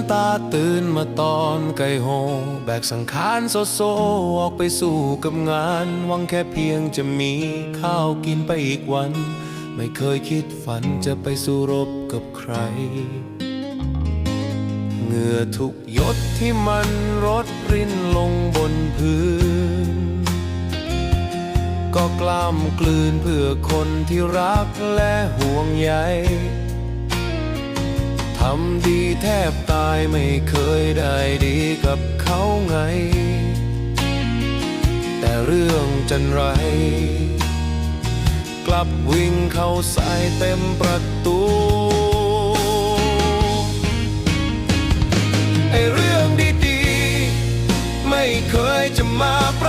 ำตาตื่นมาตอนไก่โฮแบกสังขารโซโซออกไปสู่กับงานหวังแค่เพียงจะมีข้าวกินไปอีกวันไม่เคยคิดฝันจะไปสู้รบกับใครเหงื่อทุกหยดที่มันรดรินลงบนพื้นก็กล้ำกลืนเพื่อคนที่รักและห่วงใยทำดีแทบตายไม่เคยได้ดีกับเขาไงแต่เรื่องจันไรกลับวิ่งเข้าใส่เต็มประตูไอ้เรื่องดีๆไม่เคยจะมาป